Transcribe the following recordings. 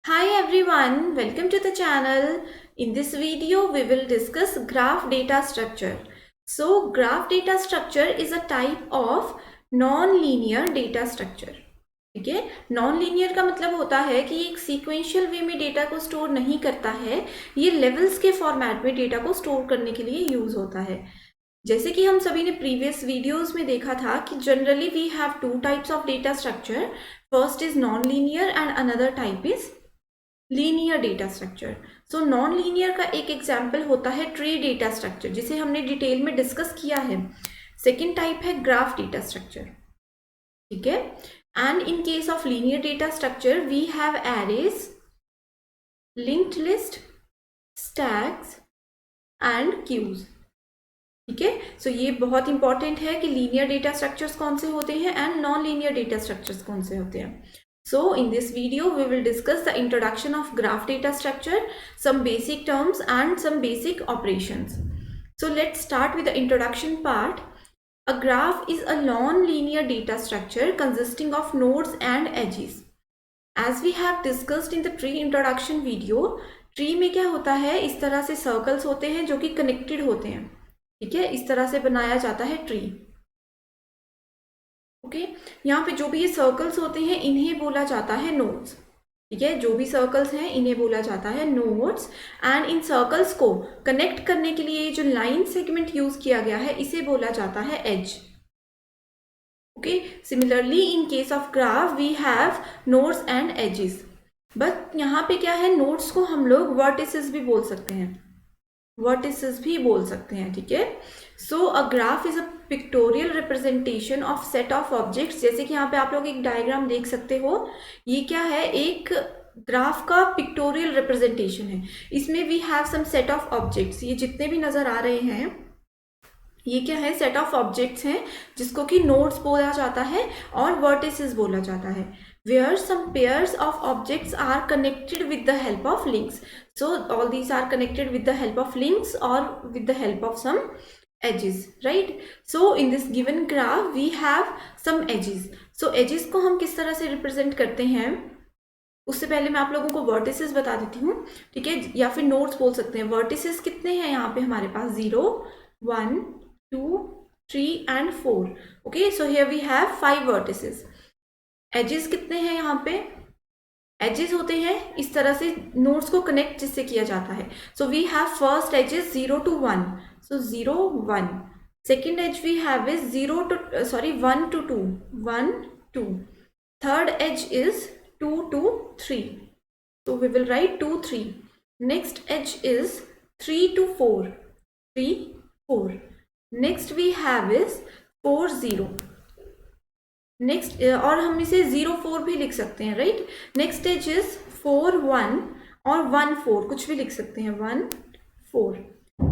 Hi everyone, welcome to the channel. In this video, we will discuss graph data structure. So, graph data structure is a type of non-linear data structure. ठीक है, non linear का मतलब होता है कि एक sequential वे में data को स्टोर नहीं करता है, ये लेवल्स के फॉर्मेट में डेटा को स्टोर करने के लिए यूज होता है। जैसे कि हम सभी ने प्रीवियस वीडियोस में देखा था कि generally we have two types of data structure, first is non linear and another type is linear data structure. So non linear का एक एग्जाम्पल होता है ट्री डेटा स्ट्रक्चर, जिसे हमने डिटेल में डिस्कस किया है। सेकेंड टाइप है ग्राफ डेटा स्ट्रक्चर, ठीक है। And in case of linear data structure we have arrays, linked list, stacks and queues, ठीक है। सो ये बहुत इंपॉर्टेंट है कि लीनियर डेटा स्ट्रक्चर्स कौन से होते हैं and non linear data structures कौन से होते हैं। So in this video, we will discuss the introduction of graph data structure, some basic terms and some basic operations. So let's start with the introduction part. A graph is a non-linear data structure consisting of nodes and edges. As we have discussed in the tree introduction video, tree में क्या होता है, इस तरह से circles होते हैं जो कि connected होते हैं, ठीक है। इस तरह से बनाया जाता है tree, ओके। यहाँ पे जो भी ये सर्कल्स होते हैं इन्हें बोला जाता है नोड्स, ठीक है। जो भी सर्कल्स हैं इन्हें बोला जाता है नोड्स। एंड इन सर्कल्स को कनेक्ट करने के लिए जो लाइन सेगमेंट यूज किया गया है इसे बोला जाता है edge, okay. Similarly in case of graph we have nodes and edges, but यहाँ पे क्या है, नोड्स को हम लोग वर्टिसेस भी बोल सकते हैं, वर्टिसेस भी बोल सकते हैं, ठीक है। So a graph is a pictorial representation of set of objects. जैसे कि यहाँ पे आप लोग एक डायग्राम देख सकते हो, ये क्या है, एक ग्राफ का पिक्टोरियल रिप्रेजेंटेशन है। इसमें we have some set of objects, ये जितने भी नजर आ रहे हैं ये क्या है, सेट ऑफ ऑब्जेक्ट्स हैं जिसको कि नोड्स बोला जाता है और वर्टिसेस बोला जाता है। where some pairs of objects are connected with the help of links. So all these are connected with the help of links or with the help of some edges, right? So in this given graph we have some edges. So edges को हम किस तरह से represent करते हैं, उससे पहले मैं आप लोगों को वर्टिसेस बता देती हूँ, ठीक है, या फिर नोड्स बोल सकते हैं। वर्टिसेस कितने हैं यहाँ पे हमारे पास, 0 1 2 3 and 4, okay. So here we have 5 vertices. Edges कितने हैं यहाँ पे, एजेस होते हैं इस तरह से नोड्स को कनेक्ट जिससे किया जाता है। So we have first edges 0 to 1, so 0 1। Second edge we have is 1 to 2, 1 2। Third edge is 2 to 3, so we will write 2 3। next edge is 3 to 4, 3 4। next we have is 4 0। Next और हम इसे 0 4 भी लिख सकते हैं, राइट। नेक्स्ट एज इज 4 1 और 1 4, कुछ भी लिख सकते हैं, 1 4।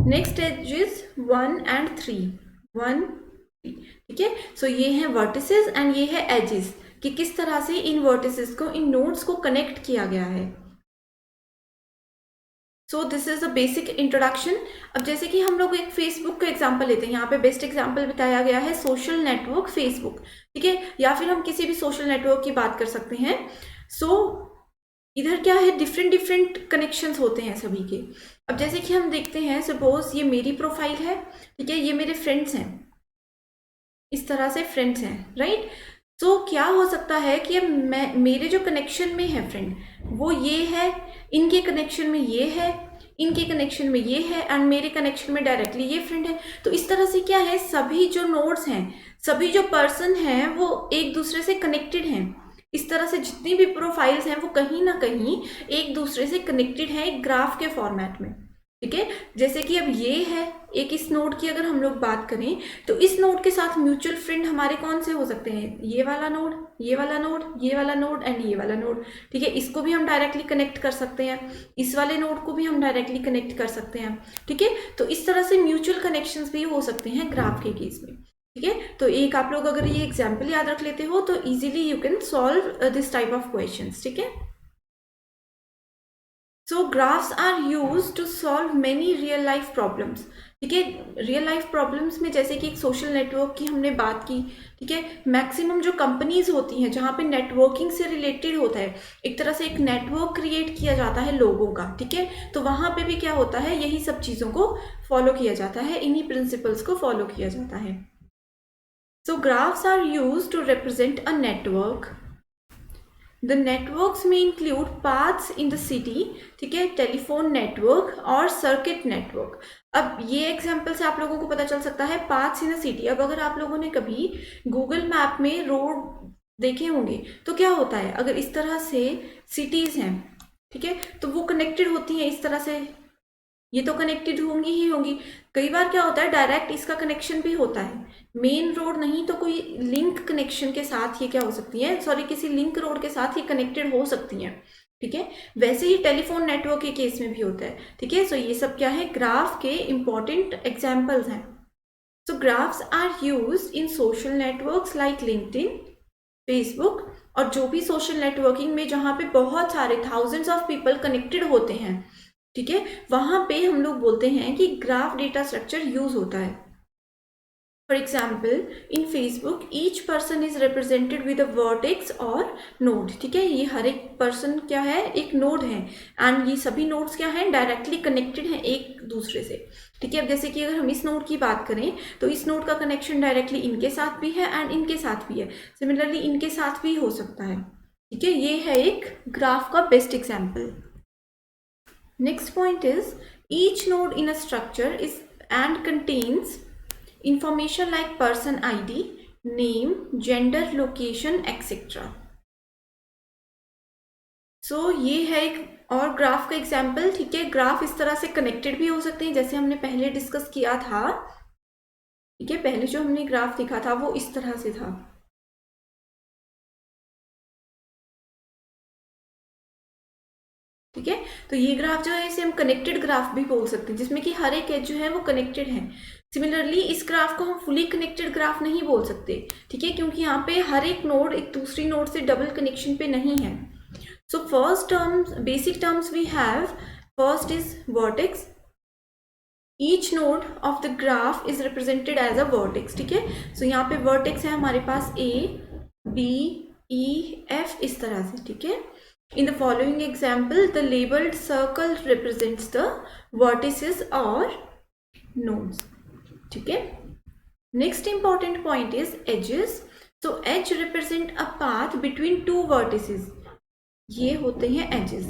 नेक्स्ट एज इज 1 and 3, 1 3, ठीक है। सो ये हैं वर्टिसेस एंड ये है एजेस, कि किस तरह से इन वर्टिसेस को, इन नोड्स को कनेक्ट किया गया है। So this is a basic introduction. अब जैसे कि हम लोग एक फेसबुक का एग्जांपल लेते हैं, यहाँ पे बेस्ट एग्जांपल बताया गया है सोशल नेटवर्क फेसबुक, ठीक है, या फिर हम किसी भी सोशल नेटवर्क की बात कर सकते हैं। सो इधर क्या है, डिफरेंट डिफरेंट कनेक्शंस होते हैं सभी के। अब जैसे कि हम देखते हैं, सपोज ये मेरी प्रोफाइल है, ठीक है, ये मेरे फ्रेंड्स हैं, इस तरह से फ्रेंड्स हैं, राइट। तो क्या हो सकता है कि अब मेरे जो कनेक्शन में है फ्रेंड वो ये है, इनके कनेक्शन में ये है, इनके कनेक्शन में ये है एंड मेरे कनेक्शन में डायरेक्टली ये फ्रेंड है। तो इस तरह से क्या है, सभी जो नोड्स हैं, सभी जो पर्सन हैं वो एक दूसरे से कनेक्टेड हैं। इस तरह से जितनी भी प्रोफाइल्स हैं वो कहीं ना कहीं एक दूसरे से कनेक्टेड है एक ग्राफ के फॉर्मेट में, ठीक है। जैसे कि अब ये है एक, इस नोड की अगर हम लोग बात करें तो इस नोड के साथ म्यूचुअल फ्रेंड हमारे कौन से हो सकते हैं, ये वाला नोड, ये वाला नोड, ये वाला नोड एंड ये वाला नोड, ठीक है। इसको भी हम डायरेक्टली कनेक्ट कर सकते हैं, इस वाले नोड को भी हम डायरेक्टली कनेक्ट कर सकते हैं, ठीक है। तो इस तरह से म्यूचुअल कनेक्शंस भी हो सकते हैं ग्राफ के केस में, ठीक है। तो एक आप लोग अगर ये एग्जाम्पल याद रख लेते हो तो easily you can solve this type of questions, ठीक है। So graphs are use to solve many real life problems. ठीक है, रियल लाइफ प्रॉब्लम्स में जैसे कि एक सोशल नेटवर्क की हमने बात की। ठीक है, मैक्सिमम जो कंपनीज होती हैं जहाँ पे नेटवर्किंग से रिलेटेड होता है, एक तरह से एक नेटवर्क क्रिएट किया जाता है लोगों का। ठीक है, तो वहाँ पे भी क्या होता है, यही सब चीज़ों को फॉलो किया जाता है, इन्हीं प्रिंसिपल्स को फॉलो किया जाता है। So graphs are use to represent a network. The networks may include paths in the city, ठीक है, टेलीफोन नेटवर्क और सर्किट नेटवर्क। अब ये एग्जाम्पल से आप लोगों को पता चल सकता है पाथ्स इन द सिटी। अब अगर आप लोगों ने कभी गूगल मैप में रोड देखे होंगे तो क्या होता है, अगर इस तरह से सिटीज़ हैं, ठीक है, तो वो कनेक्टेड होती हैं इस तरह से, ये तो कनेक्टेड होंगी ही होंगी। कई बार क्या होता है, डायरेक्ट इसका कनेक्शन भी होता है, मेन रोड नहीं तो कोई लिंक कनेक्शन के साथ ये क्या हो सकती है, सॉरी किसी लिंक रोड के साथ ये कनेक्टेड हो सकती हैं। ठीक है, वैसे ही टेलीफोन नेटवर्क के केस में भी होता है। ठीक है, सो ये सब क्या है, ग्राफ के इंपॉर्टेंट एग्जाम्पल्स हैं। So graphs are use in social networks like LinkedIn, Facebook, और जो भी सोशल नेटवर्किंग में जहाँ पे बहुत सारे थाउजेंड्स ऑफ पीपल कनेक्टेड होते हैं, ठीक है, वहां पे हम लोग बोलते हैं कि ग्राफ डेटा स्ट्रक्चर यूज होता है। For example in Facebook each person is represented with a vertex और नोड। ठीक है, ये हर एक पर्सन क्या है, एक नोड है, एंड ये सभी नोड्स क्या हैं, डायरेक्टली कनेक्टेड हैं एक दूसरे से। ठीक है, अब जैसे कि अगर हम इस नोड की बात करें तो इस नोड का कनेक्शन डायरेक्टली इनके साथ भी है एंड इनके साथ भी है, सिमिलरली इनके साथ भी हो सकता है। ठीक है, ये है एक ग्राफ का best example. Next point is each node in a structure is and contains information like person ID, name, gender, location, etc. So ये है एक और ग्राफ का एग्जाम्पल। ठीक है, ग्राफ इस तरह से कनेक्टेड भी हो सकते हैं जैसे हमने पहले डिस्कस किया था। ठीक है, पहले जो हमने ग्राफ देखा था वो इस तरह से था। ठीक है, तो ये ग्राफ जो है इसे हम कनेक्टेड ग्राफ भी बोल सकते हैं, जिसमें कि हर एक एज जो है वो कनेक्टेड है। सिमिलरली इस ग्राफ को हम फुली कनेक्टेड ग्राफ नहीं बोल सकते। ठीक है, क्योंकि यहाँ पे हर एक नोड एक दूसरी नोड से डबल कनेक्शन पे नहीं है। So first terms, basic terms we have, first is vertex. Each node of the graph is represented as a vertex. ठीक है, सो यहाँ पे वर्टेक्स है हमारे पास A, B, E, F इस तरह से। ठीक है, in the following example the labeled circle represents the vertices or nodes. ठीक है, next important point is edges. So edge represent a path between two vertices. ये होते हैं edges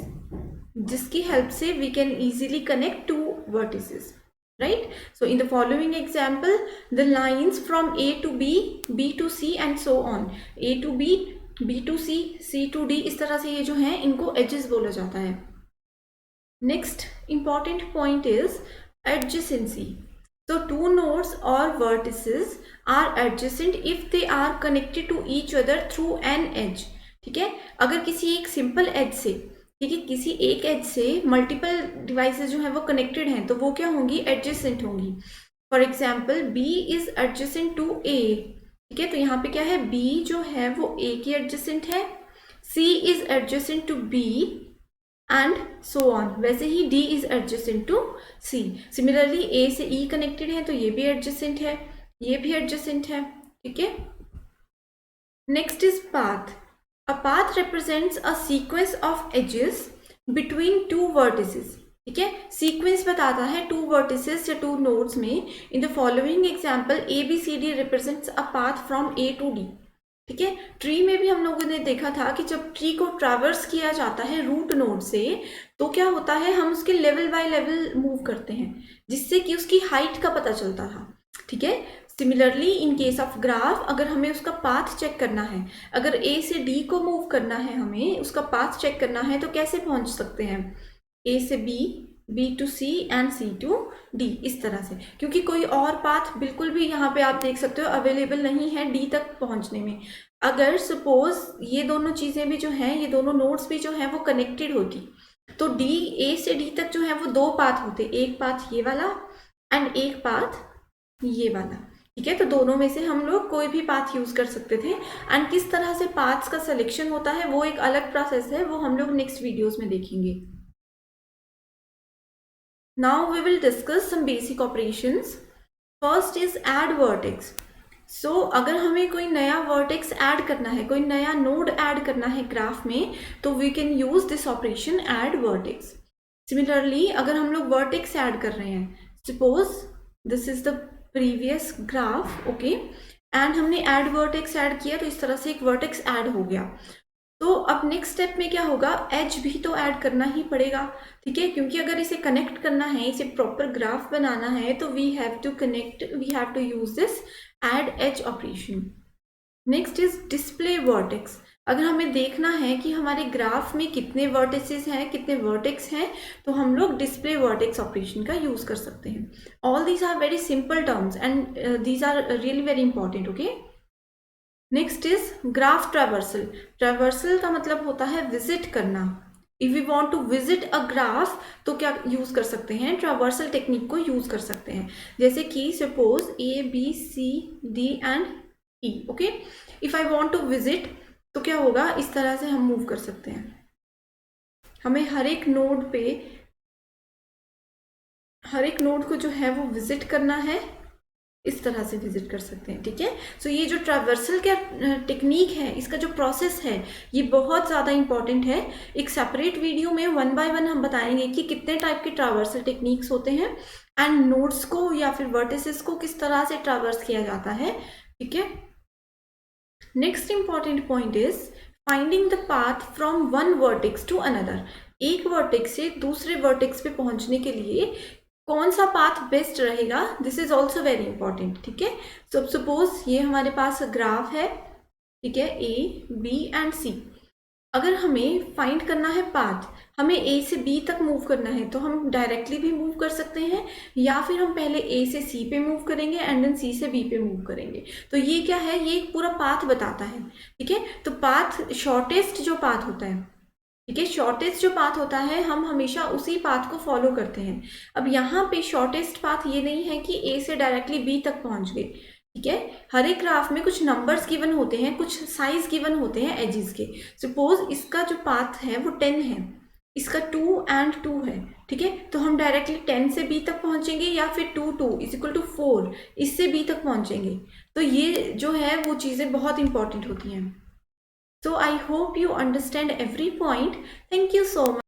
जिसकी help से we can easily connect two vertices, right? So in the following example the lines from A to B, B to C and so on, A to B, B to C, C to D, इस तरह से ये जो हैं इनको edges बोला जाता है। Next important point is adjacency. So two nodes or vertices are adjacent if they are connected to each other through an edge. ठीक है, अगर किसी एक सिंपल एज से, ठीक है, किसी एक एज से मल्टीपल डिवाइसेस जो हैं वो कनेक्टेड हैं तो वो क्या होंगी, एडजेसेंट होंगी। For example B is adjacent to A। ठीक है, तो यहाँ पे क्या है, B जो है वो A की एडजेसेंट है, C is adjacent to B and so on. वैसे ही D is adjacent to C। Similarly A से E कनेक्टेड है तो ये भी एडजेसेंट है, ये भी एडजेसेंट है। ठीक है, next is path. A path represents a sequence of edges between two vertices. ठीक है, सीक्वेंस बताता है टू वर्टिसेस या टू नोड्स में। In the following example ABCD represents a path from A to D। ठीक है, ट्री में भी हम लोगों ने देखा था कि जब ट्री को ट्रैवर्स किया जाता है रूट नोड से तो क्या होता है, हम उसके लेवल बाय लेवल मूव करते हैं जिससे कि उसकी हाइट का पता चलता था। ठीक है, similarly in case of graph अगर हमें उसका पाथ चेक करना है, अगर A से D को मूव करना है, हमें उसका पाथ चेक करना है तो कैसे पहुंच सकते हैं, A से B, B to C and C to D, इस तरह से, क्योंकि कोई और पाथ बिल्कुल भी यहाँ पे आप देख सकते हो अवेलेबल नहीं है D तक पहुँचने में। अगर सपोज ये दोनों चीज़ें भी जो हैं, ये दोनों नोड्स भी जो हैं वो कनेक्टेड होती तो A से D तक जो है वो दो पाथ होते, एक पाथ ये वाला एंड एक पाथ ये वाला। ठीक है, तो दोनों में से हम लोग कोई भी पाथ यूज़ कर सकते थे। एंड किस तरह से पाथ्स का सिलेक्शन होता है वो एक अलग प्रोसेस है, वो हम लोग नेक्स्ट वीडियोज़ में देखेंगे। Now we will discuss some basic operations. First is add vertex. So अगर हमें कोई नया वर्टेक्स ऐड करना है, कोई नया नोड ऐड करना है ग्राफ में, तो we can use this operation add vertex. Similarly अगर हम लोग वर्टेक्स ऐड कर रहे हैं, suppose this is the previous graph, okay, and हमने ऐड वर्टेक्स ऐड किया, तो इस तरह से एक वर्टेक्स ऐड हो गया. तो अब नेक्स्ट स्टेप में क्या होगा, एज भी तो ऐड करना ही पड़ेगा, ठीक है, क्योंकि अगर इसे कनेक्ट करना है, इसे प्रॉपर ग्राफ बनाना है, तो we have to use this add edge operation. Next is display vertex. अगर हमें देखना है कि हमारे ग्राफ में कितने वर्टिसेस हैं, कितने वर्टेक्स हैं, तो हम लोग डिस्प्ले वर्टेक्स ऑपरेशन का यूज कर सकते हैं. All these are very simple terms and these are really very important. Okay, next is graph traversal. Traversal का मतलब होता है विजिट करना. If we want to visit a graph, तो क्या यूज कर सकते हैं, ट्रैवर्सल टेक्निक को यूज कर सकते हैं. जैसे कि suppose ABCD and E, okay, if I want to visit, तो क्या होगा, इस तरह से हम मूव कर सकते हैं. हमें हर एक नोड को जो है वो विजिट करना है, इस तरह से विजिट कर सकते हैं, ठीक है. सो ये जो ट्रैवर्सल का टेक्निक है, इसका जो प्रोसेस है, ये बहुत ज़्यादा इंपॉर्टेंट है. एक सेपरेट वीडियो में 1 बाय 1 हम बताएंगे कि कितने टाइप के ट्रैवर्सल टेक्निक्स होते हैं एंड नोड्स को या फिर वर्टिसेस को किस तरह से ट्रैवर्स किया जाता है, ठीक है. Next important point is finding the path from one vertex to another. एक वर्टेक्स से दूसरे वर्टेक्स पे पहुंचने के लिए कौन सा पाथ बेस्ट रहेगा, this is also very important, ठीक है. सो सपोज ये हमारे पास ग्राफ है, ठीक है, A, B एंड C. अगर हमें फाइंड करना है पाथ, हमें A से B तक मूव करना है, तो हम डायरेक्टली भी मूव कर सकते हैं, या फिर हम पहले A से C पे मूव करेंगे एंड देन C से B पे मूव करेंगे. तो ये क्या है, ये एक पूरा पाथ बताता है, ठीक है. तो पाथ, शॉर्टेस्ट जो पाथ होता है, ठीक है, शॉर्टेस्ट जो पाथ होता है, हम हमेशा उसी पाथ को फॉलो करते हैं. अब यहाँ पे शॉर्टेस्ट पाथ ये नहीं है कि A से डायरेक्टली B तक पहुंच गए, ठीक है. हर एक ग्राफ में कुछ नंबर्स गिवन होते हैं, कुछ साइज गिवन होते हैं एजेस के. सपोज इसका जो पाथ है वो 10 है, इसका 2 एंड 2 है, ठीक है. तो हम डायरेक्टली 10 से B तक पहुंचेंगे, या फिर 2 इज इक्वल टू 4 इससे B तक पहुंचेंगे. तो ये जो है वो चीज़ें बहुत इंपॉर्टेंट होती हैं. So I hope you understand every point. Thank you so much.